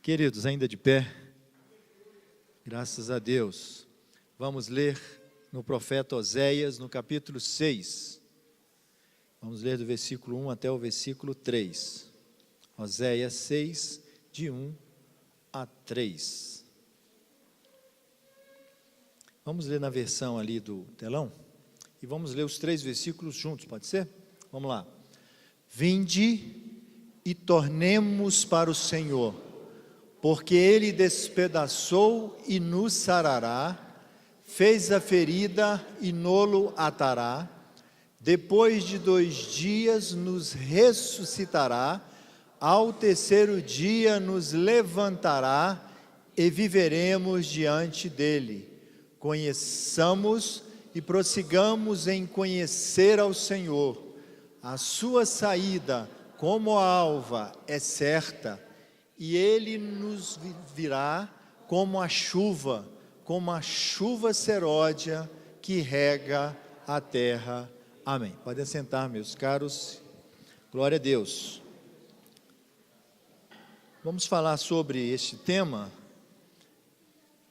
Queridos, ainda de pé, graças a Deus, vamos ler no profeta Oséias, no capítulo 6, vamos ler do versículo 1 até o versículo 3, Oséias 6, de 1 a 3, vamos ler na versão ali do telão, e vamos ler os 3 versículos juntos, pode ser? Vamos lá. Vinde e tornemos para o Senhor, porque Ele despedaçou e nos sarará, fez a ferida e nolo atará, depois de 2 dias nos ressuscitará, ao 3º dia nos levantará e viveremos diante dEle. Conheçamos e prossigamos em conhecer ao Senhor. A sua saída como a alva é certa, e Ele nos virá como a chuva seródia que rega a terra. Amém. Podem sentar, meus caros. Glória a Deus. Vamos falar sobre este tema.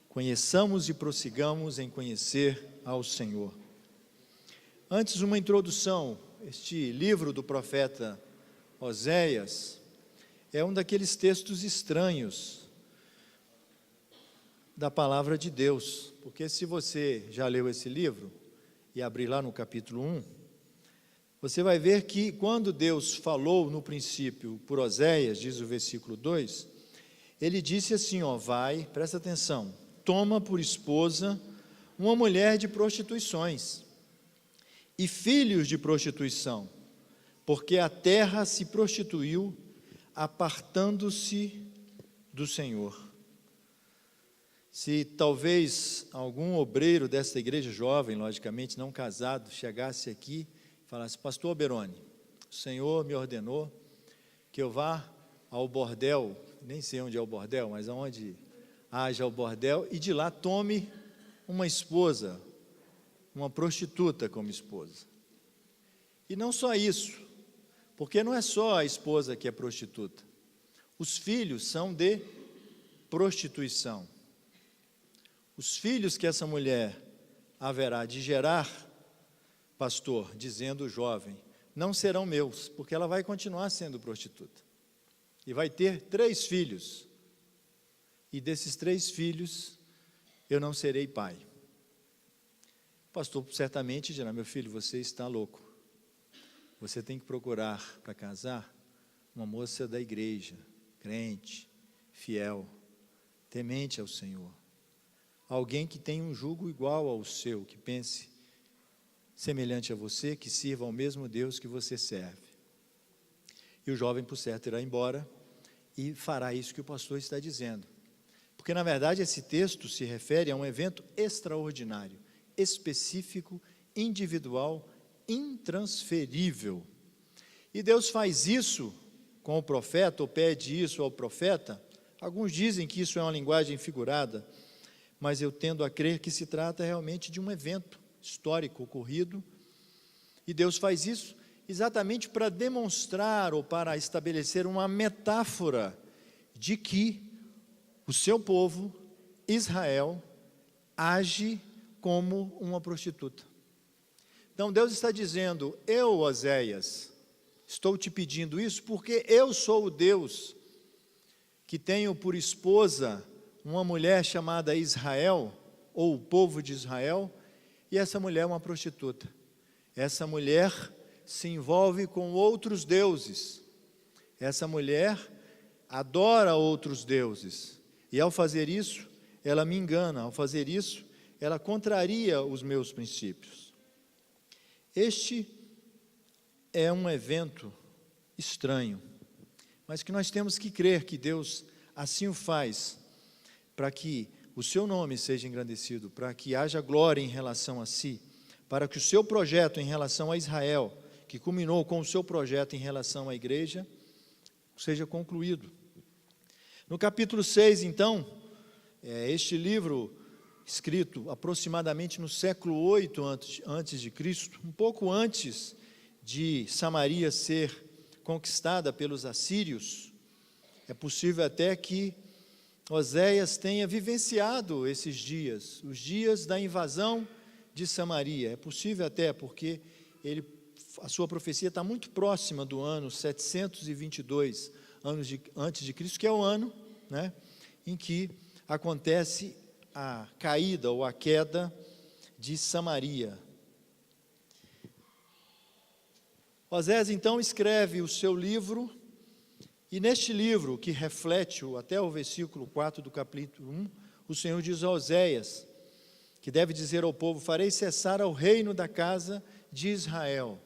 Conheçamos e prossigamos em conhecer ao Senhor. Antes, uma introdução. Este livro do profeta Oséias é um daqueles textos estranhos da palavra de Deus, porque se você já leu esse livro e abrir lá no capítulo 1, você vai ver que quando Deus falou no princípio por Oséias, diz o versículo 2, ele disse assim, vai, presta atenção, toma por esposa uma mulher de prostituições e filhos de prostituição, porque a terra se prostituiu, apartando-se do Senhor. Se talvez algum obreiro desta igreja jovem, logicamente não casado, chegasse aqui e falasse, pastor Beroni, o Senhor me ordenou que eu vá ao bordel, nem sei onde é o bordel, mas aonde haja o bordel, e de lá tome uma esposa, uma prostituta como esposa. E não só isso, porque não é só a esposa que é prostituta, os filhos são de prostituição. Os filhos que essa mulher haverá de gerar, pastor, dizendo o jovem, não serão meus, porque ela vai continuar sendo prostituta. E vai ter 3 filhos, e desses 3 filhos, eu não serei pai. O pastor certamente dirá, meu filho, você está louco. Você tem que procurar para casar uma moça da igreja, crente, fiel, temente ao Senhor. Alguém que tenha um jugo igual ao seu, que pense semelhante a você, que sirva ao mesmo Deus que você serve. E o jovem, por certo, irá embora e fará isso que o pastor está dizendo. Porque, na verdade, esse texto se refere a um evento extraordinário, específico, individual, intransferível. E Deus faz isso com o profeta, ou pede isso ao profeta. Alguns dizem que isso é uma linguagem figurada, mas eu tendo a crer que se trata realmente de um evento histórico ocorrido. E Deus faz isso exatamente para demonstrar ou para estabelecer uma metáfora de que o seu povo, Israel, age como uma prostituta. Então Deus está dizendo, eu, Oséias, estou te pedindo isso porque eu sou o Deus que tenho por esposa uma mulher chamada Israel, ou o povo de Israel, e essa mulher é uma prostituta. Essa mulher se envolve com outros deuses. Essa mulher adora outros deuses. E ao fazer isso, ela me engana. Ao fazer isso, ela contraria os meus princípios. Este é um evento estranho, mas que nós temos que crer que Deus assim o faz, para que o seu nome seja engrandecido, para que haja glória em relação a si, para que o seu projeto em relação a Israel, que culminou com o seu projeto em relação à igreja, seja concluído. No capítulo 6, então, este livro escrito aproximadamente no século 8 antes de Cristo, um pouco antes de Samaria ser conquistada pelos assírios, é possível até que Oséias tenha vivenciado esses dias, os dias da invasão de Samaria. É possível até porque a sua profecia está muito próxima do ano 722 antes de Cristo, que é o ano, né, em que acontece a caída ou a queda de Samaria. Oséias então escreve o seu livro, e neste livro, que reflete até o versículo 4 do capítulo 1, o Senhor diz a Oséias, que deve dizer ao povo: farei cessar o reino da casa de Israel.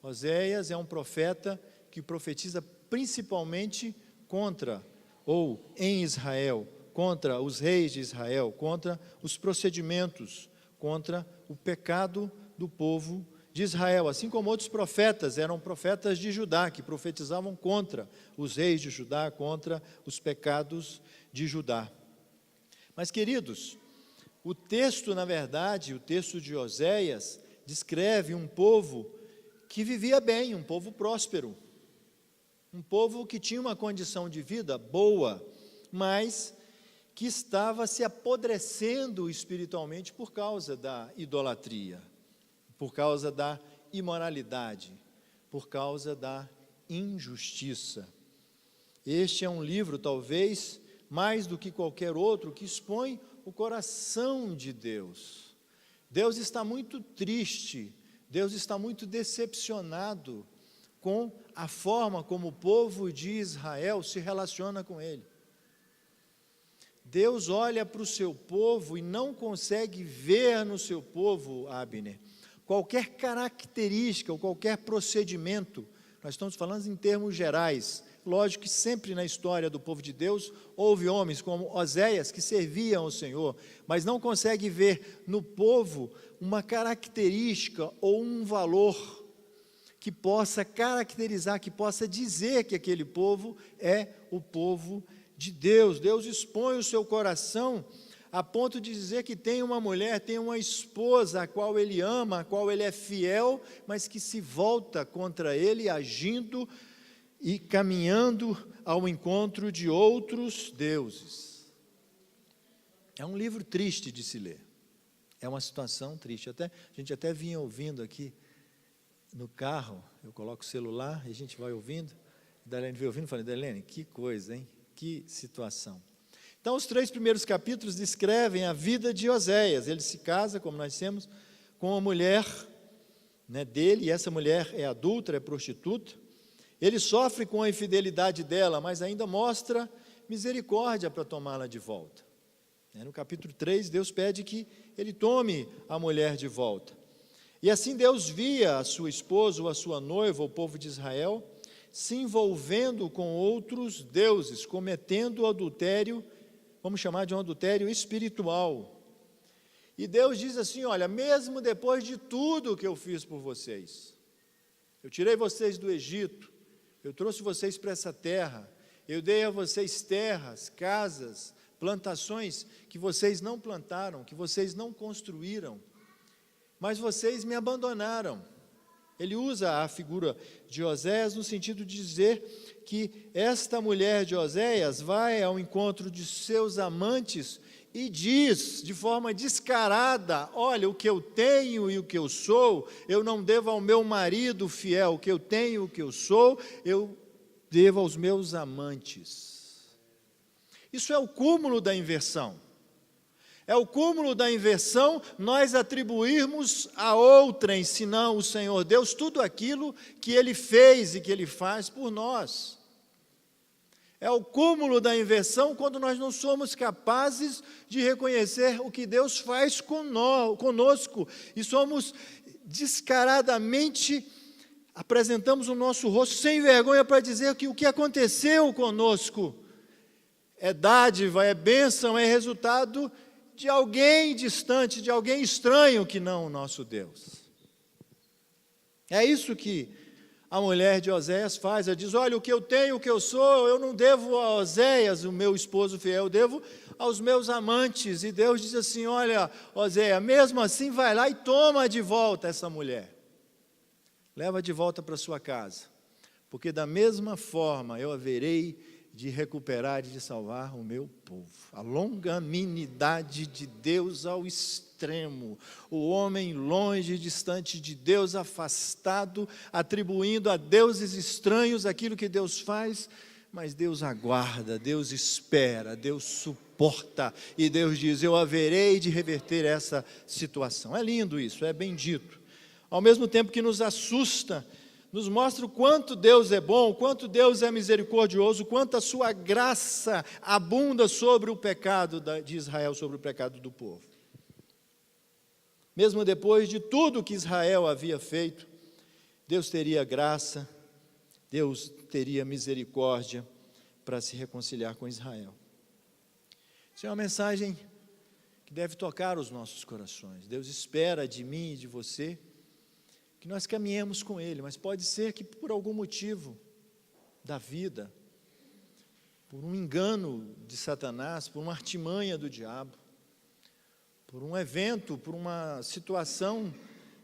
Oséias é um profeta que profetiza principalmente contra, ou em Israel, contra os reis de Israel, contra os procedimentos, contra o pecado do povo de Israel, assim como outros profetas eram profetas de Judá, que profetizavam contra os reis de Judá, contra os pecados de Judá. Mas, queridos, o texto, na verdade, o texto de Oséias, descreve um povo que vivia bem, um povo próspero, um povo que tinha uma condição de vida boa, mas que estava se apodrecendo espiritualmente por causa da idolatria, por causa da imoralidade, por causa da injustiça. Este é um livro, talvez, mais do que qualquer outro, que expõe o coração de Deus. Deus está muito triste, Deus está muito decepcionado com a forma como o povo de Israel se relaciona com Ele. Deus olha para o seu povo e não consegue ver no seu povo, Abner, qualquer característica ou qualquer procedimento. Nós estamos falando em termos gerais. Lógico que sempre na história do povo de Deus houve homens como Oséias que serviam ao Senhor, mas não consegue ver no povo uma característica ou um valor que possa caracterizar, que possa dizer que aquele povo é o povo de Deus. Deus expõe o seu coração a ponto de dizer que tem uma mulher, tem uma esposa a qual ele ama, a qual ele é fiel, mas que se volta contra ele, agindo e caminhando ao encontro de outros deuses. É um livro triste de se ler, é uma situação triste. A gente até vinha ouvindo aqui no carro, eu coloco o celular e a gente vai ouvindo, a Darlene veio ouvindo e falei: Darlene, que coisa, hein? Que situação. Então, os 3 primeiros capítulos descrevem a vida de Oséias. Ele se casa, como nós temos, com uma mulher, né, dele, e essa mulher é adúltera, é prostituta. Ele sofre com a infidelidade dela, mas ainda mostra misericórdia para tomá-la de volta. No capítulo 3, Deus pede que ele tome a mulher de volta. E assim Deus via a sua esposa, ou a sua noiva, o povo de Israel, se envolvendo com outros deuses, cometendo adultério, vamos chamar de um adultério espiritual. E Deus diz assim: olha, mesmo depois de tudo que eu fiz por vocês, eu tirei vocês do Egito, eu trouxe vocês para essa terra, eu dei a vocês terras, casas, plantações que vocês não plantaram, que vocês não construíram, mas vocês me abandonaram. Ele usa a figura de Oséias no sentido de dizer que esta mulher de Oséias vai ao encontro de seus amantes e diz de forma descarada: olha, o que eu tenho e o que eu sou, eu não devo ao meu marido fiel, o que eu tenho e o que eu sou, eu devo aos meus amantes. Isso é o cúmulo da inversão. É o cúmulo da inversão nós atribuirmos a outrem, senão o Senhor Deus, tudo aquilo que Ele fez e que Ele faz por nós. É o cúmulo da inversão quando nós não somos capazes de reconhecer o que Deus faz conosco e somos descaradamente, apresentamos o nosso rosto sem vergonha para dizer que o que aconteceu conosco é dádiva, é bênção, é resultado de alguém distante, de alguém estranho que não o nosso Deus. É isso que a mulher de Oséias faz. Ela diz: olha, o que eu tenho, o que eu sou, eu não devo a Oséias, o meu esposo fiel, eu devo aos meus amantes. E Deus diz assim: olha, Oséias, mesmo assim vai lá e toma de volta essa mulher. Leva de volta para sua casa, porque da mesma forma eu haverei de recuperar e de salvar o meu povo. A longanimidade de Deus ao extremo. O homem longe, distante de Deus, afastado, atribuindo a deuses estranhos aquilo que Deus faz, mas Deus aguarda, Deus espera, Deus suporta, e Deus diz: eu haverei de reverter essa situação. É lindo isso, é bendito. Ao mesmo tempo que nos assusta, nos mostra o quanto Deus é bom, o quanto Deus é misericordioso, o quanto a sua graça abunda sobre o pecado de Israel, sobre o pecado do povo. Mesmo depois de tudo que Israel havia feito, Deus teria graça, Deus teria misericórdia para se reconciliar com Israel. Isso é uma mensagem que deve tocar os nossos corações. Deus espera de mim e de você que nós caminhemos com Ele, mas pode ser que por algum motivo da vida, por um engano de Satanás, por uma artimanha do diabo, por um evento, por uma situação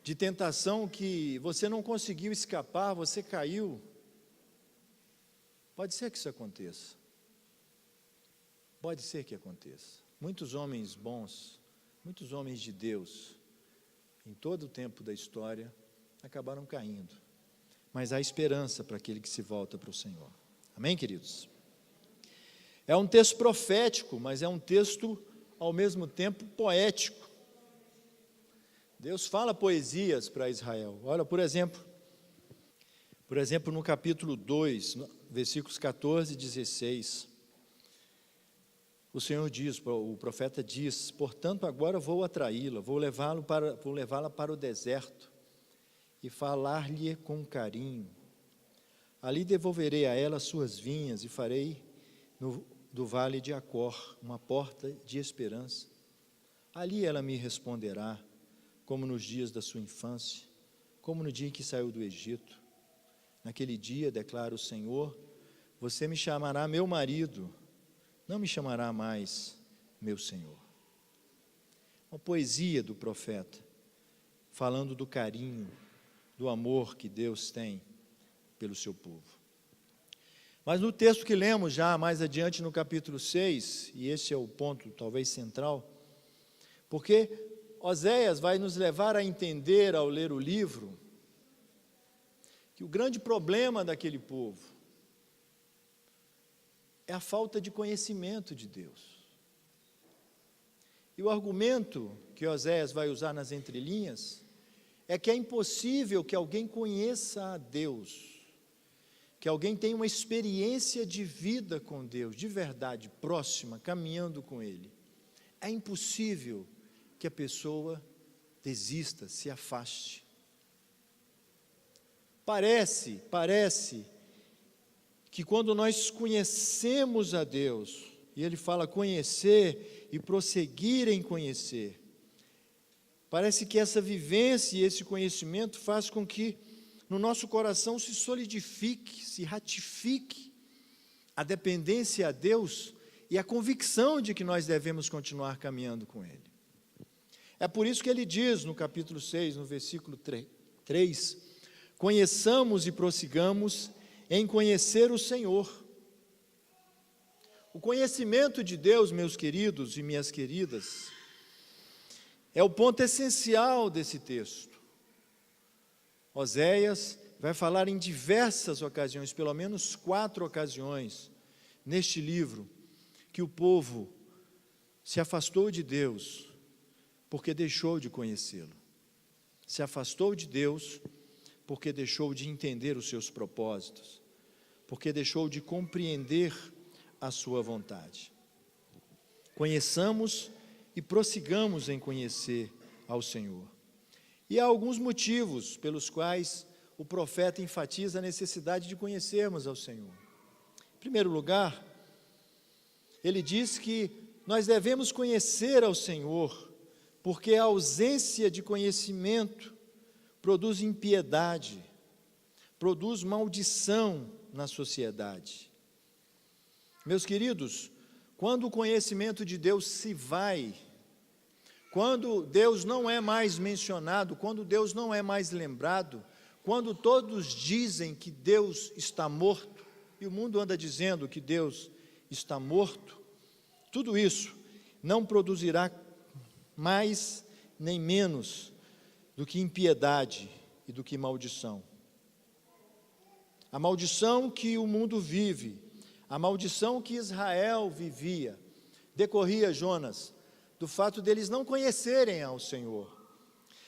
de tentação que você não conseguiu escapar, você caiu. Pode ser que isso aconteça. Pode ser que aconteça. Muitos homens bons, muitos homens de Deus, em todo o tempo da história, acabaram caindo. Mas há esperança para aquele que se volta para o Senhor. Amém, queridos? É um texto profético, mas é um texto, ao mesmo tempo, poético. Deus fala poesias para Israel. Olha, por exemplo, no capítulo 2, versículos 14 e 16, o Senhor diz, o profeta diz: portanto, agora vou atraí-la, vou levá-la para o deserto, e falar-lhe com carinho. Ali devolverei a ela suas vinhas, e farei do vale de Acor uma porta de esperança. Ali ela me responderá, como nos dias da sua infância, como no dia em que saiu do Egito. Naquele dia, declara o Senhor, você me chamará meu marido, não me chamará mais meu Senhor. Uma poesia do profeta, falando do carinho, do amor que Deus tem pelo seu povo. Mas no texto que lemos já mais adiante no capítulo 6, e esse é o ponto talvez central, porque Oséias vai nos levar a entender ao ler o livro, que o grande problema daquele povo é a falta de conhecimento de Deus. E o argumento que Oséias vai usar nas entrelinhas é que é impossível que alguém conheça a Deus, que alguém tenha uma experiência de vida com Deus, de verdade, próxima, caminhando com Ele. É impossível que a pessoa desista, se afaste. Parece que quando nós conhecemos a Deus, e ele fala conhecer e prosseguir em conhecer, parece que essa vivência e esse conhecimento faz com que no nosso coração se solidifique, se ratifique a dependência a Deus e a convicção de que nós devemos continuar caminhando com Ele. É por isso que ele diz no capítulo 6, no versículo 3, conheçamos e prossigamos em conhecer o Senhor. O conhecimento de Deus, meus queridos e minhas queridas, é o ponto essencial desse texto. Oséias vai falar em diversas ocasiões, pelo menos 4 ocasiões, neste livro, que o povo se afastou de Deus, porque deixou de conhecê-lo. Se afastou de Deus, porque deixou de entender os seus propósitos, porque deixou de compreender a sua vontade. Conheçamos e prossigamos em conhecer ao Senhor. E há alguns motivos pelos quais o profeta enfatiza a necessidade de conhecermos ao Senhor. Em primeiro lugar, ele diz que nós devemos conhecer ao Senhor, porque a ausência de conhecimento produz impiedade, produz maldição na sociedade. Meus queridos, quando o conhecimento de Deus se vai, quando Deus não é mais mencionado, quando Deus não é mais lembrado, quando todos dizem que Deus está morto, e o mundo anda dizendo que Deus está morto, tudo isso não produzirá mais nem menos do que impiedade e do que maldição. A maldição que o mundo vive, a maldição que Israel vivia, decorria, Jonas, do fato deles não conhecerem ao Senhor.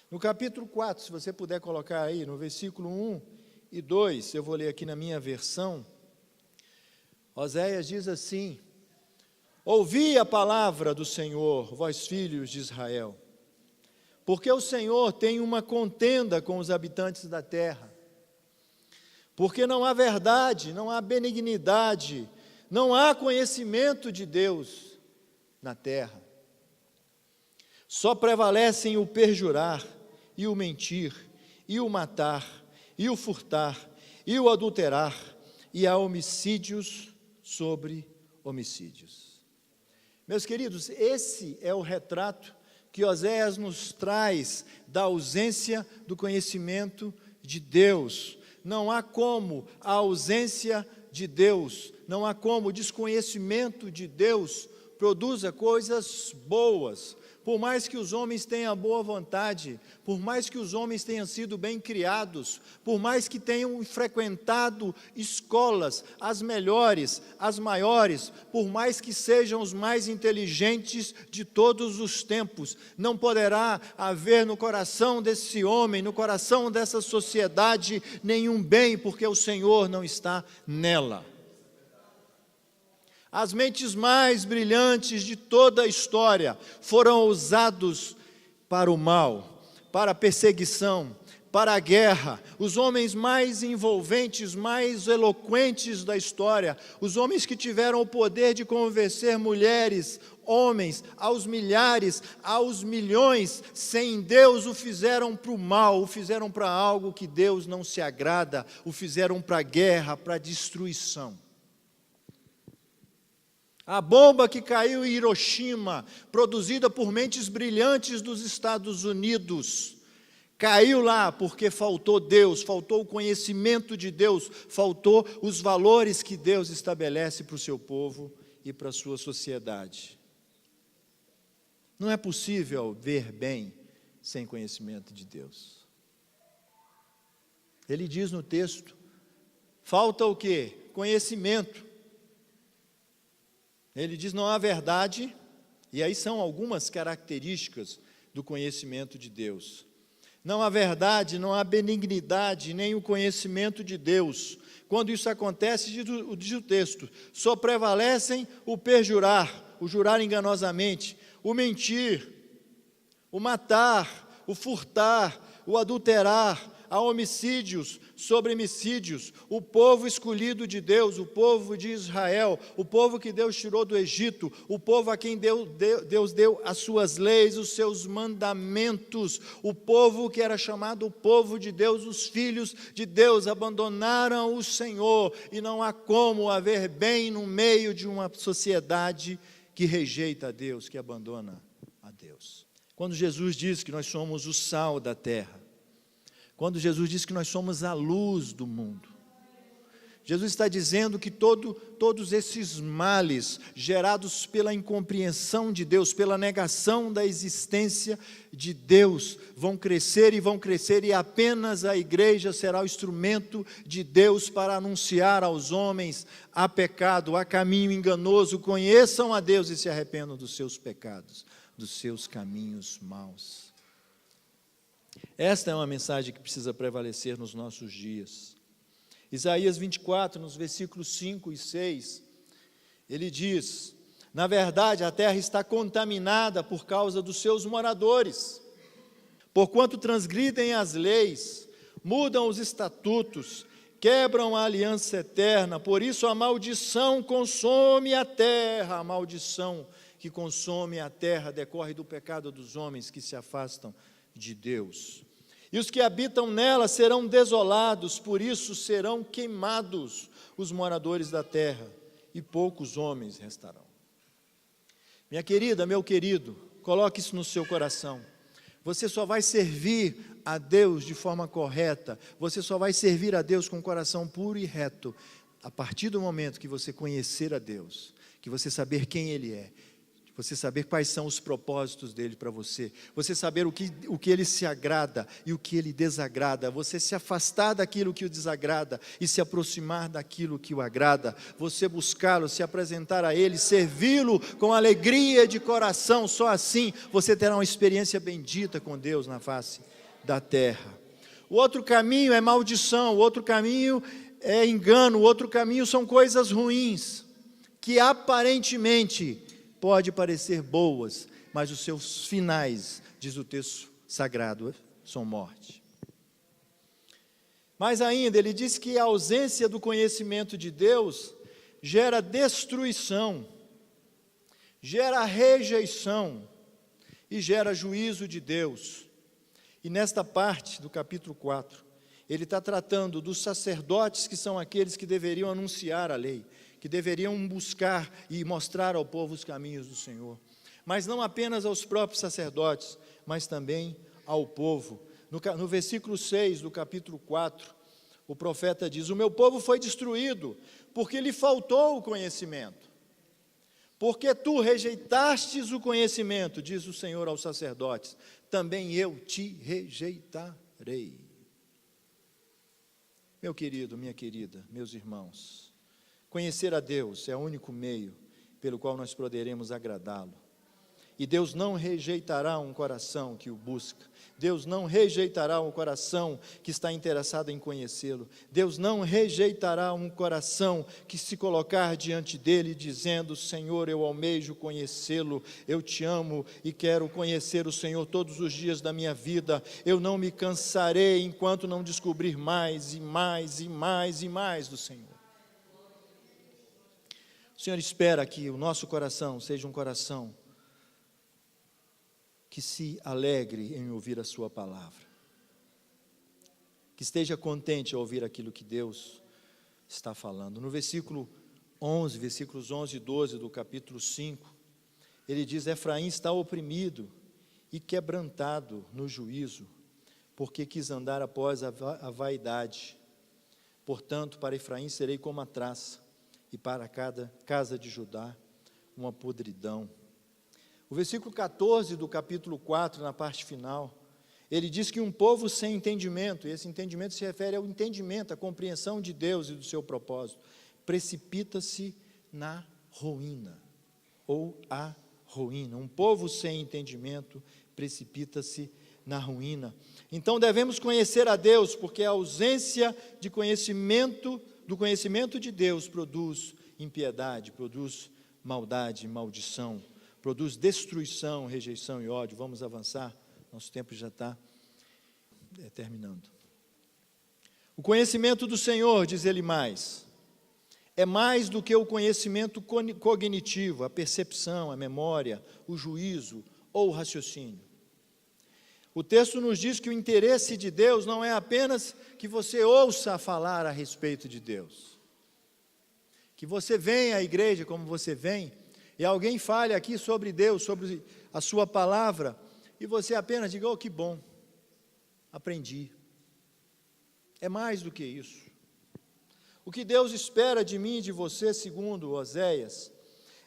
No capítulo 4, se você puder colocar aí, no versículo 1 e 2, eu vou ler aqui na minha versão, Oséias diz assim: ouvi a palavra do Senhor, vós filhos de Israel, porque o Senhor tem uma contenda com os habitantes da terra, porque não há verdade, não há benignidade, não há conhecimento de Deus na terra. Só prevalecem o perjurar, e o mentir, e o matar, e o furtar, e o adulterar, e há homicídios sobre homicídios. Meus queridos, esse é o retrato que Oséias nos traz da ausência do conhecimento de Deus. Não há como a ausência de Deus, não há como o desconhecimento de Deus produza coisas boas. Por mais que os homens tenham boa vontade, por mais que os homens tenham sido bem criados, por mais que tenham frequentado escolas, as melhores, as maiores, por mais que sejam os mais inteligentes de todos os tempos, não poderá haver no coração desse homem, no coração dessa sociedade, nenhum bem, porque o Senhor não está nela. As mentes mais brilhantes de toda a história foram usados para o mal, para a perseguição, para a guerra. Os homens mais envolventes, mais eloquentes da história, os homens que tiveram o poder de convencer mulheres, homens, aos milhares, aos milhões, sem Deus o fizeram para o mal, o fizeram para algo que Deus não se agrada, o fizeram para a guerra, para a destruição. A bomba que caiu em Hiroshima, produzida por mentes brilhantes dos Estados Unidos, caiu lá porque faltou Deus, faltou o conhecimento de Deus, faltou os valores que Deus estabelece para o seu povo e para a sua sociedade. Não é possível ver bem sem conhecimento de Deus. Ele diz no texto, falta o quê? Conhecimento. Ele diz, não há verdade, e aí são algumas características do conhecimento de Deus. Não há verdade, não há benignidade, nem o conhecimento de Deus. Quando isso acontece, diz o texto, só prevalecem o perjurar, o jurar enganosamente, o mentir, o matar, o furtar, o adulterar, há homicídios sobre homicídios. O povo escolhido de Deus, o povo de Israel, o povo que Deus tirou do Egito, o povo a quem Deus deu as suas leis, os seus mandamentos, o povo que era chamado o povo de Deus, os filhos de Deus, abandonaram o Senhor, e não há como haver bem no meio de uma sociedade que rejeita a Deus, que abandona a Deus. Quando Jesus diz que nós somos o sal da terra, quando Jesus diz que nós somos a luz do mundo, Jesus está dizendo que todos esses males gerados pela incompreensão de Deus, pela negação da existência de Deus, vão crescer, e apenas a igreja será o instrumento de Deus para anunciar aos homens: há pecado, há caminho enganoso, conheçam a Deus e se arrependam dos seus pecados, dos seus caminhos maus. Esta é uma mensagem que precisa prevalecer nos nossos dias. Isaías 24, nos versículos 5 e 6, ele diz: na verdade a terra está contaminada por causa dos seus moradores, porquanto transgridem as leis, mudam os estatutos, quebram a aliança eterna, por isso a maldição consome a terra. A maldição que consome a terra decorre do pecado dos homens que se afastam de Deus. E os que habitam nela serão desolados, por isso serão queimados os moradores da terra, e poucos homens restarão. Minha querida, meu querido, coloque isso no seu coração. Você só vai servir a Deus de forma correta, você só vai servir a Deus com um coração puro e reto, A partir do momento que você conhecer a Deus, que você saber quem Ele é, você saber quais são os propósitos dEle para você, você saber o que Ele se agrada e o que Ele desagrada, você se afastar daquilo que o desagrada e se aproximar daquilo que o agrada, você buscá-lo, se apresentar a Ele, servi-lo com alegria de coração, só assim você terá uma experiência bendita com Deus na face da terra. O outro caminho é maldição, o outro caminho é engano, o outro caminho são coisas ruins, que aparentemente pode parecer boas, mas os seus finais, diz o texto sagrado, são morte. Mais ainda, ele diz que a ausência do conhecimento de Deus gera destruição, gera rejeição e gera juízo de Deus. E nesta parte do capítulo 4, ele está tratando dos sacerdotes, que são aqueles que deveriam anunciar a lei, que deveriam buscar e mostrar ao povo os caminhos do Senhor. Mas não apenas aos próprios sacerdotes, mas também ao povo. No versículo 6 do capítulo 4, o profeta diz: o meu povo foi destruído, porque lhe faltou o conhecimento. Porque tu rejeitastes o conhecimento, diz o Senhor aos sacerdotes, também eu te rejeitarei. Meu querido, minha querida, meus irmãos, conhecer a Deus é o único meio pelo qual nós poderemos agradá-lo. E Deus não rejeitará um coração que o busca. Deus não rejeitará um coração que está interessado em conhecê-lo. Deus não rejeitará um coração que se colocar diante dele dizendo: Senhor, eu almejo conhecê-lo, eu te amo e quero conhecer o Senhor todos os dias da minha vida. Eu não me cansarei enquanto não descobrir mais e mais e mais e mais do Senhor. O Senhor espera que o nosso coração seja um coração que se alegre em ouvir a sua palavra, que esteja contente ao ouvir aquilo que Deus está falando. No versículos 11 e 12 do capítulo 5, ele diz: Efraim está oprimido e quebrantado no juízo, porque quis andar após a vaidade. Portanto, para Efraim serei como a traça, e para cada casa de Judá uma podridão. O versículo 14 do capítulo 4, na parte final, ele diz que um povo sem entendimento, e esse entendimento se refere ao entendimento, à compreensão de Deus e do seu propósito, precipita-se na ruína, ou a ruína. Um povo sem entendimento precipita-se na ruína. Então devemos conhecer a Deus, porque a ausência de conhecimento, do conhecimento de Deus, produz impiedade, produz maldade, maldição, produz destruição, rejeição e ódio. Vamos avançar, nosso tempo já está terminando. O conhecimento do Senhor, diz ele mais, é mais do que o conhecimento cognitivo, a percepção, a memória, o juízo ou o raciocínio. O texto nos diz que o interesse de Deus não é apenas que você ouça falar a respeito de Deus, que você venha à igreja como você vem, e alguém fale aqui sobre Deus, sobre a sua palavra, e você apenas diga: oh, que bom, aprendi. É mais do que isso. O que Deus espera de mim e de você, segundo Oséias,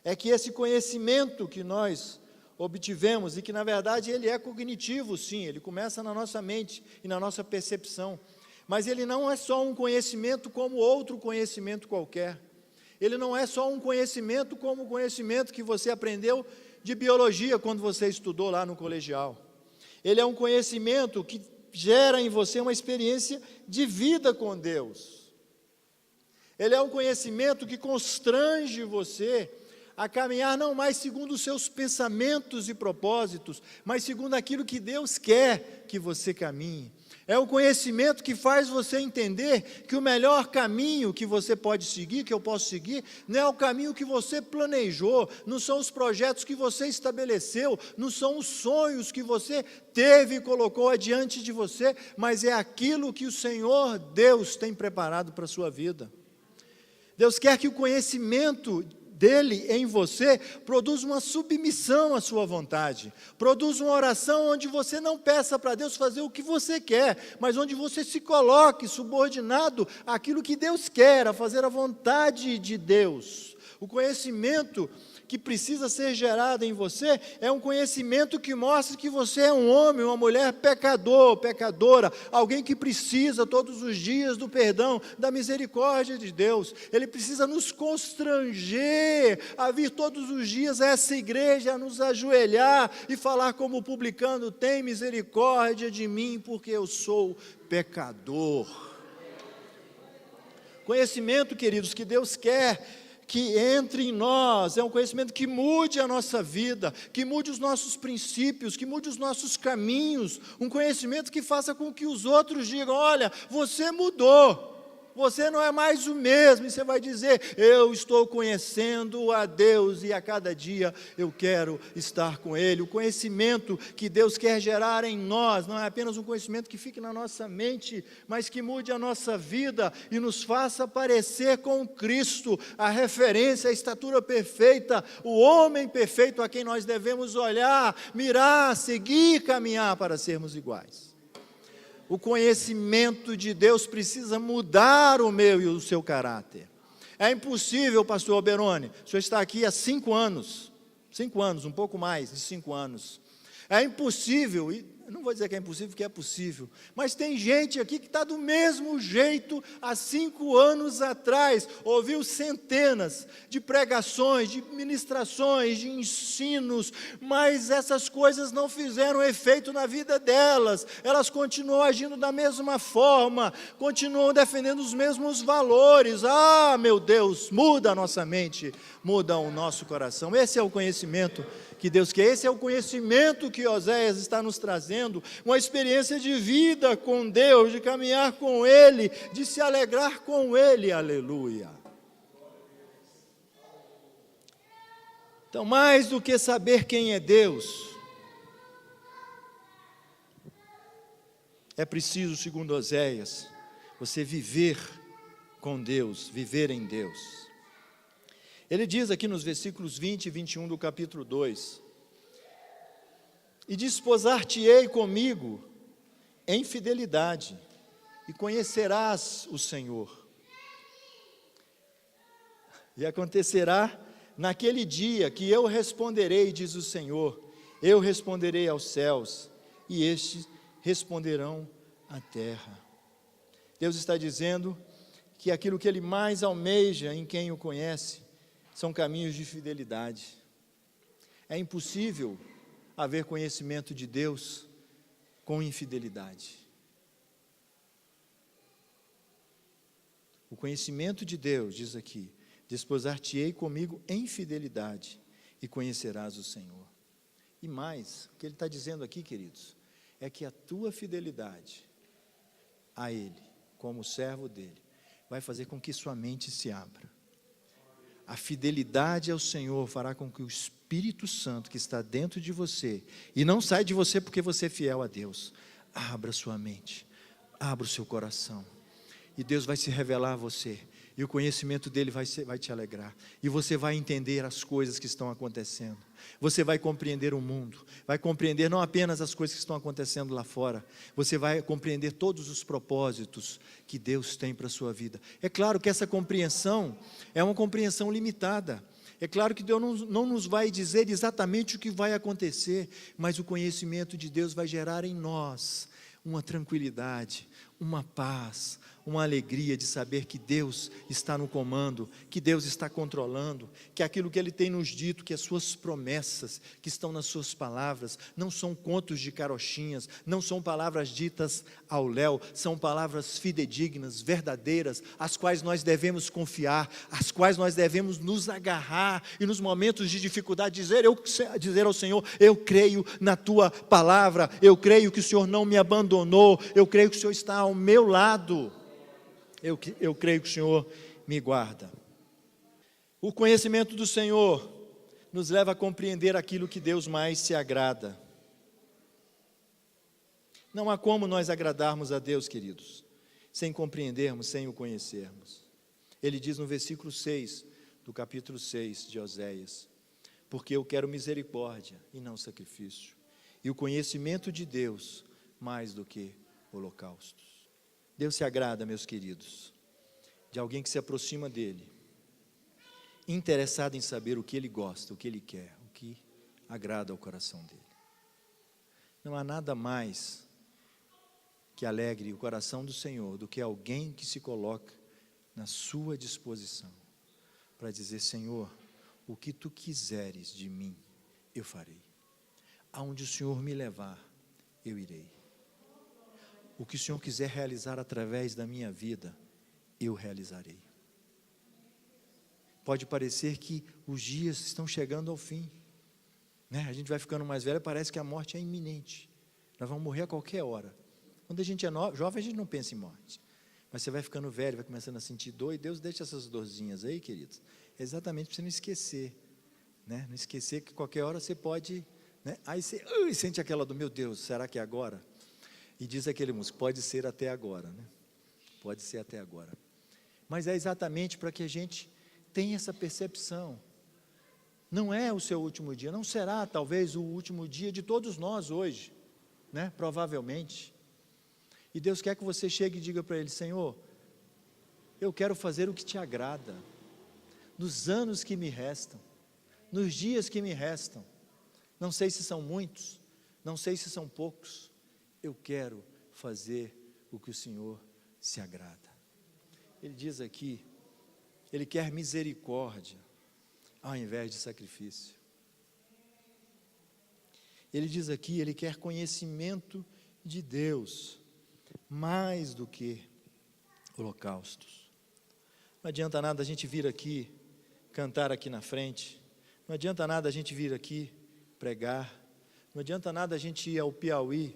é que esse conhecimento que nós obtivemos, e que na verdade ele é cognitivo sim, ele começa na nossa mente e na nossa percepção, mas ele não é só um conhecimento como outro conhecimento qualquer. Ele não é só um conhecimento como o conhecimento que você aprendeu de biologia quando você estudou lá no colegial. Ele é um conhecimento que gera em você uma experiência de vida com Deus. Ele é um conhecimento que constrange você a caminhar não mais segundo os seus pensamentos e propósitos, mas segundo aquilo que Deus quer que você caminhe. É o conhecimento que faz você entender que o melhor caminho que você pode seguir, que eu posso seguir, não é o caminho que você planejou, não são os projetos que você estabeleceu, não são os sonhos que você teve e colocou adiante de você, mas é aquilo que o Senhor Deus tem preparado para a sua vida. Deus quer que o conhecimento dele em você produz uma submissão à sua vontade, produz uma oração onde você não peça para Deus fazer o que você quer, mas onde você se coloque subordinado àquilo que Deus quer, a fazer a vontade de Deus. O conhecimento que precisa ser gerado em você é um conhecimento que mostra que você é um homem, uma mulher pecador, pecadora, alguém que precisa todos os dias do perdão, da misericórdia de Deus. Ele precisa nos constranger a vir todos os dias a essa igreja, a nos ajoelhar e falar como o publicano: tem misericórdia de mim, porque eu sou pecador. Conhecimento, queridos, que Deus quer que entre em nós, é um conhecimento que mude a nossa vida, que mude os nossos princípios, que mude os nossos caminhos, um conhecimento que faça com que os outros digam: olha, você mudou, você não é mais o mesmo, e você vai dizer: eu estou conhecendo a Deus, e a cada dia eu quero estar com Ele. O conhecimento que Deus quer gerar em nós, não é apenas um conhecimento que fique na nossa mente, mas que mude a nossa vida, e nos faça parecer com Cristo, a referência, a estatura perfeita, o homem perfeito a quem nós devemos olhar, mirar, seguir, caminhar para sermos iguais. O conhecimento de Deus precisa mudar o meu e o seu caráter. É impossível, pastor Alberoni, o senhor está aqui há 5 anos, um pouco mais de 5 anos. É impossível, e eu não vou dizer que é impossível, porque é possível, mas tem gente aqui que está do mesmo jeito há 5 anos atrás, ouviu centenas de pregações, de ministrações, de ensinos, mas essas coisas não fizeram efeito na vida delas, elas continuam agindo da mesma forma, continuam defendendo os mesmos valores. Ah, meu Deus, muda a nossa mente, muda o nosso coração. Esse é o conhecimento que Deus quer, esse é o conhecimento que Oséias está nos trazendo, uma experiência de vida com Deus, de caminhar com Ele, de se alegrar com Ele, aleluia. Então, mais do que saber quem é Deus, é preciso, segundo Oséias, você viver com Deus, viver em Deus. Ele diz aqui nos versículos 20 e 21 do capítulo 2: e desposar-te-ei comigo em fidelidade, e conhecerás o Senhor. E acontecerá naquele dia que eu responderei, diz o Senhor, eu responderei aos céus, e estes responderão à terra. Deus está dizendo que aquilo que Ele mais almeja em quem o conhece são caminhos de fidelidade. É impossível haver conhecimento de Deus com infidelidade. O conhecimento de Deus, diz aqui: desposar-te-ei comigo em fidelidade, e conhecerás o Senhor. E mais, o que Ele está dizendo aqui, queridos, é que a tua fidelidade a Ele, como servo dEle, vai fazer com que sua mente se abra. A fidelidade ao Senhor fará com que o Espírito Santo que está dentro de você, e não sai de você porque você é fiel a Deus, abra sua mente, abra o seu coração, e Deus vai se revelar a você, e o conhecimento dEle vai te alegrar, e você vai entender as coisas que estão acontecendo, você vai compreender o mundo, vai compreender não apenas as coisas que estão acontecendo lá fora, você vai compreender todos os propósitos que Deus tem para a sua vida. É claro que essa compreensão é uma compreensão limitada, é claro que Deus não nos vai dizer exatamente o que vai acontecer, mas o conhecimento de Deus vai gerar em nós uma tranquilidade, uma paz, uma alegria de saber que Deus está no comando, que Deus está controlando, que aquilo que Ele tem nos dito, que as suas promessas que estão nas suas palavras, não são contos de carochinhas, não são palavras ditas ao léu, são palavras fidedignas, verdadeiras, as quais nós devemos confiar, as quais nós devemos nos agarrar, e nos momentos de dificuldade dizer ao Senhor: eu creio na Tua palavra, eu creio que o Senhor não me abandonou, eu creio que o Senhor está ao meu lado, eu creio que o Senhor me guarda. O conhecimento do Senhor nos leva a compreender aquilo que Deus mais se agrada. Não há como nós agradarmos a Deus, queridos, sem compreendermos, sem o conhecermos. Ele diz no versículo 6 do capítulo 6 de Oséias. Porque eu quero misericórdia e não sacrifício, e o conhecimento de Deus mais do que holocaustos. Deus se agrada, meus queridos, de alguém que se aproxima dele, interessado em saber o que ele gosta, o que ele quer, o que agrada ao coração dele. Não há nada mais que alegre o coração do Senhor do que alguém que se coloca na sua disposição para dizer: Senhor, o que tu quiseres de mim, eu farei. Aonde o Senhor me levar, eu irei. O que o Senhor quiser realizar através da minha vida, eu realizarei. Pode parecer que os dias estão chegando ao fim, né? A gente vai ficando mais velho, parece que a morte é iminente. Nós vamos morrer a qualquer hora. Quando a gente é jovem, a gente não pensa em morte. Mas você vai ficando velho, vai começando a sentir dor, e Deus deixa essas dorzinhas aí, queridos, exatamente para você não esquecer, né? Não esquecer que qualquer hora você pode, né? Aí você sente aquela do: meu Deus, será que é agora? E diz aquele músico: pode ser até agora, né? Pode ser até agora. Mas é exatamente para que a gente tenha essa percepção. Não é o seu último dia, não será talvez o último dia de todos nós hoje, né? Provavelmente. E Deus quer que você chegue e diga para Ele: Senhor, eu quero fazer o que te agrada, nos anos que me restam, nos dias que me restam. Não sei se são muitos, não sei se são poucos, eu quero fazer o que o Senhor se agrada. Ele diz aqui, Ele quer misericórdia ao invés de sacrifício. Ele diz aqui, Ele quer conhecimento de Deus mais do que holocaustos. Não adianta nada a gente vir aqui, cantar aqui na frente, não adianta nada a gente vir aqui pregar, não adianta nada a gente ir ao Piauí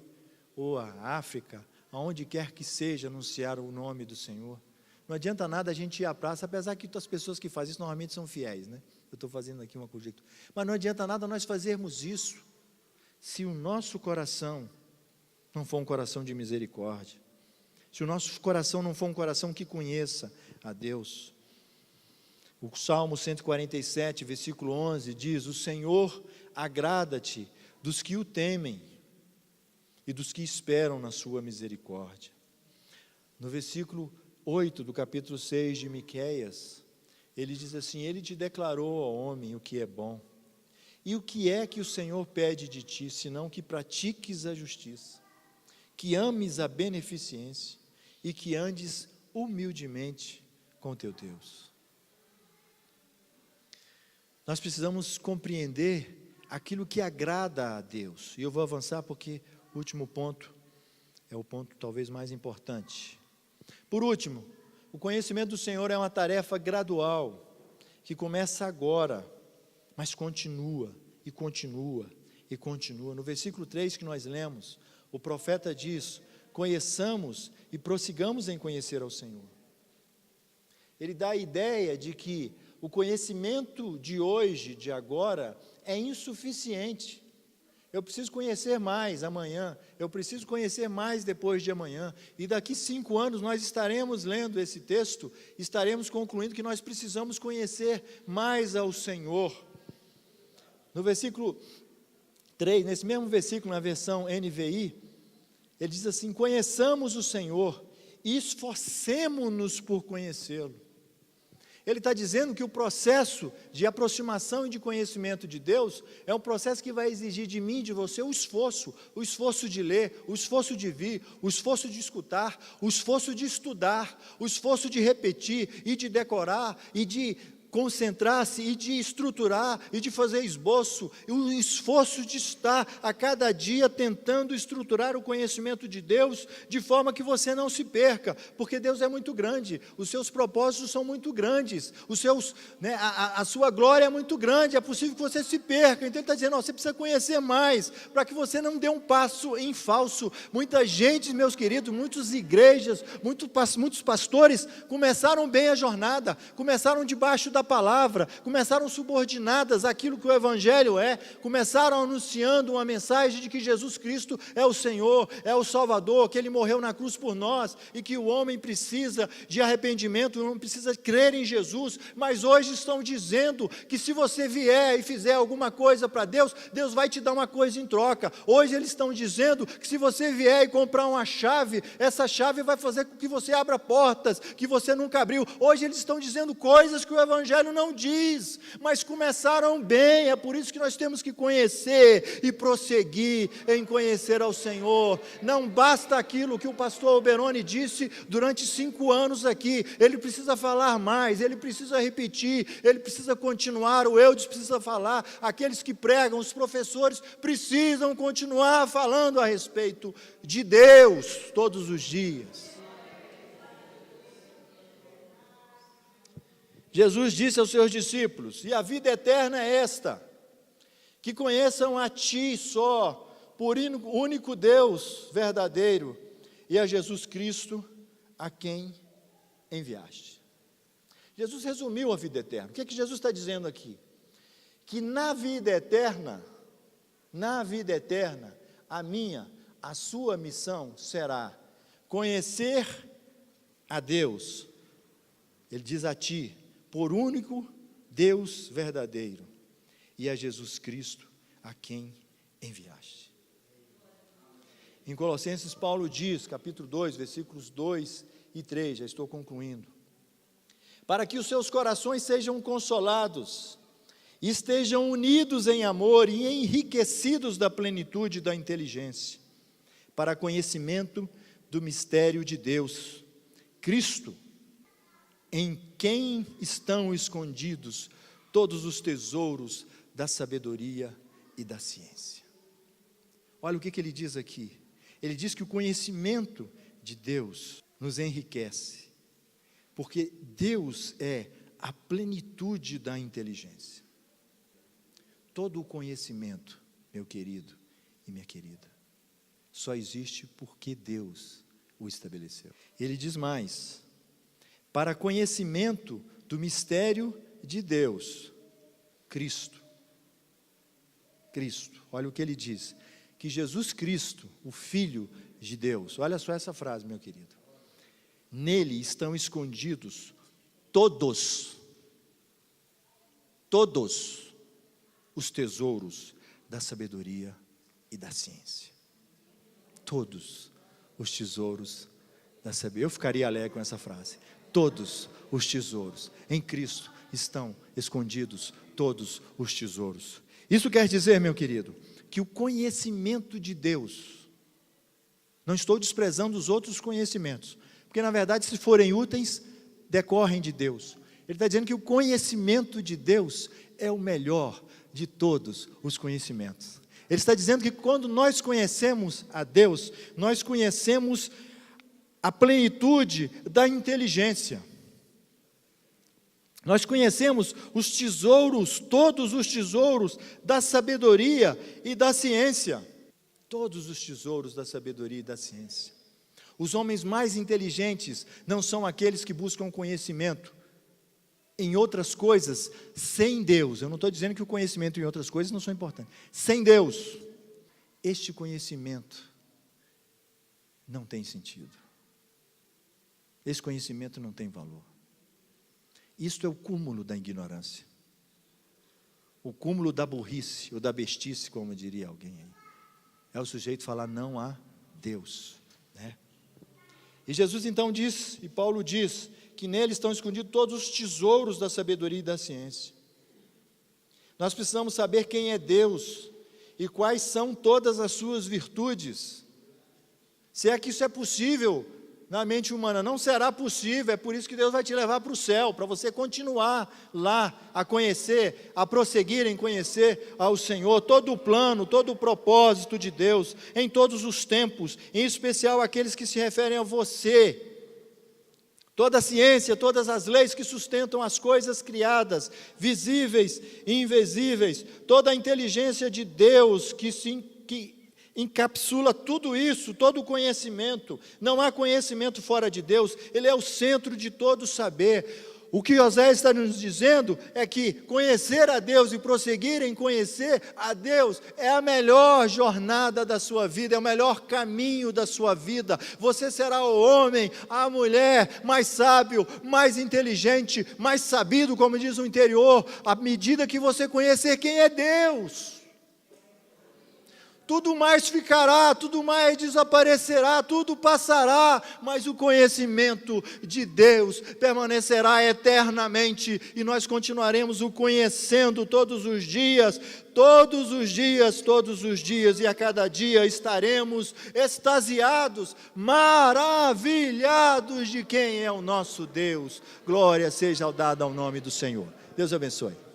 ou à África, aonde quer que seja, anunciar o nome do Senhor. Não adianta nada a gente ir à praça, apesar que as pessoas que fazem isso normalmente são fiéis, né? Eu estou fazendo aqui uma conjectura. Mas não adianta nada nós fazermos isso, se o nosso coração não for um coração de misericórdia, se o nosso coração não for um coração que conheça a Deus. O Salmo 147, versículo 11, diz: o Senhor agrada-te dos que o temem e dos que esperam na sua misericórdia. No versículo 8 do capítulo 6 de Miqueias, ele diz assim: Ele te declarou, ó homem, o que é bom. E o que é que o Senhor pede de ti, senão que pratiques a justiça, que ames a beneficência e que andes humildemente com teu Deus. Nós precisamos compreender aquilo que agrada a Deus. E eu vou avançar porque o último ponto é o ponto talvez mais importante. Por último, o conhecimento do Senhor é uma tarefa gradual, que começa agora, mas continua, e continua, e continua. No versículo 3 que nós lemos, o profeta diz: conheçamos e prossigamos em conhecer ao Senhor. Ele dá a ideia de que o conhecimento de hoje, de agora, é insuficiente. Eu preciso conhecer mais amanhã, eu preciso conhecer mais depois de amanhã, e daqui 5 anos nós estaremos lendo esse texto, estaremos concluindo que nós precisamos conhecer mais ao Senhor. No versículo 3, nesse mesmo versículo, na versão NVI, ele diz assim: conheçamos o Senhor e esforcemo-nos por conhecê-lo. Ele está dizendo que o processo de aproximação e de conhecimento de Deus é um processo que vai exigir de mim e de você o esforço de ler, o esforço de vir, o esforço de escutar, o esforço de estudar, o esforço de repetir e de decorar e de concentrar-se e de estruturar e de fazer esboço, e o esforço de estar a cada dia tentando estruturar o conhecimento de Deus, de forma que você não se perca, porque Deus é muito grande, os seus propósitos são muito grandes, a sua glória é muito grande, é possível que você se perca. Então ele está dizendo: você precisa conhecer mais, para que você não dê um passo em falso. Muita gente, meus queridos, muitas igrejas, muitos pastores começaram bem a jornada, começaram debaixo da a palavra, começaram subordinadas àquilo que o Evangelho é, começaram anunciando uma mensagem de que Jesus Cristo é o Senhor, é o Salvador, que Ele morreu na cruz por nós, e que o homem precisa de arrependimento, o homem precisa crer em Jesus. Mas hoje estão dizendo que se você vier e fizer alguma coisa para Deus, Deus vai te dar uma coisa em troca. Hoje eles estão dizendo que se você vier e comprar uma chave, essa chave vai fazer com que você abra portas que você nunca abriu. Hoje eles estão dizendo coisas que o Evangelho não diz, mas começaram bem. É por isso que nós temos que conhecer e prosseguir em conhecer ao Senhor. Não basta aquilo que o pastor Oberoni disse durante 5 anos aqui, ele precisa falar mais, ele precisa repetir, ele precisa continuar, o Eudes precisa falar, aqueles que pregam, os professores precisam continuar falando a respeito de Deus todos os dias. Jesus disse aos seus discípulos: e a vida eterna é esta, que conheçam a Ti só, por único Deus verdadeiro, e a Jesus Cristo, a quem enviaste. Jesus resumiu a vida eterna. O que é que Jesus está dizendo aqui? Que na vida eterna, a sua missão será conhecer a Deus. Ele diz a Ti, por único Deus verdadeiro, e a Jesus Cristo, a quem enviaste. Em Colossenses, Paulo diz, capítulo 2, versículos 2 e 3, já estou concluindo: para que os seus corações sejam consolados, estejam unidos em amor e enriquecidos da plenitude da inteligência, para conhecimento do mistério de Deus, Cristo, em quem estão escondidos todos os tesouros da sabedoria e da ciência. Olha o que ele diz aqui. Ele diz que o conhecimento de Deus nos enriquece, porque Deus é a plenitude da inteligência. Todo o conhecimento, meu querido e minha querida, só existe porque Deus o estabeleceu. Ele diz mais: para conhecimento do mistério de Deus, Cristo. Olha o que ele diz, que Jesus Cristo, o Filho de Deus, olha só essa frase, meu querido: nele estão escondidos todos os tesouros da sabedoria e da ciência. Todos os tesouros da sabedoria. Eu ficaria alegre com essa frase. Todos os tesouros. Em Cristo estão escondidos todos os tesouros. Isso quer dizer, meu querido, que o conhecimento de Deus, não estou desprezando os outros conhecimentos, porque na verdade, se forem úteis, decorrem de Deus. Ele está dizendo que o conhecimento de Deus é o melhor de todos os conhecimentos. Ele está dizendo que quando nós conhecemos a Deus, nós conhecemos a plenitude da inteligência. Nós conhecemos os tesouros, todos os tesouros da sabedoria e da ciência. Todos os tesouros da sabedoria e da ciência. Os homens mais inteligentes não são aqueles que buscam conhecimento em outras coisas sem Deus. Eu não estou dizendo que o conhecimento em outras coisas não são importantes. Sem Deus, este conhecimento não tem sentido. Esse conhecimento não tem valor. Isto é o cúmulo da ignorância. O cúmulo da burrice, ou da bestice, como diria alguém aí. É o sujeito falar não há Deus, né? E Jesus então diz, e Paulo diz, que nele estão escondidos todos os tesouros da sabedoria e da ciência. Nós precisamos saber quem é Deus, e quais são todas as suas virtudes. Se é que isso é possível na mente humana, não será possível. É por isso que Deus vai te levar para o céu, para você continuar lá a conhecer, a prosseguir em conhecer ao Senhor, todo o plano, todo o propósito de Deus, em todos os tempos, em especial aqueles que se referem a você. Toda a ciência, todas as leis que sustentam as coisas criadas, visíveis e invisíveis, toda a inteligência de Deus que encapsula tudo isso, todo o conhecimento. Não há conhecimento fora de Deus, Ele é o centro de todo saber. O que Oséias está nos dizendo é que conhecer a Deus e prosseguir em conhecer a Deus é a melhor jornada da sua vida, é o melhor caminho da sua vida. Você será o homem, a mulher mais sábio, mais inteligente, mais sabido, como diz o interior, à medida que você conhecer quem é Deus. Tudo mais ficará, tudo mais desaparecerá, tudo passará, mas o conhecimento de Deus permanecerá eternamente, e nós continuaremos o conhecendo todos os dias, todos os dias, todos os dias, e a cada dia estaremos extasiados, maravilhados de quem é o nosso Deus. Glória seja dada ao nome do Senhor. Deus abençoe.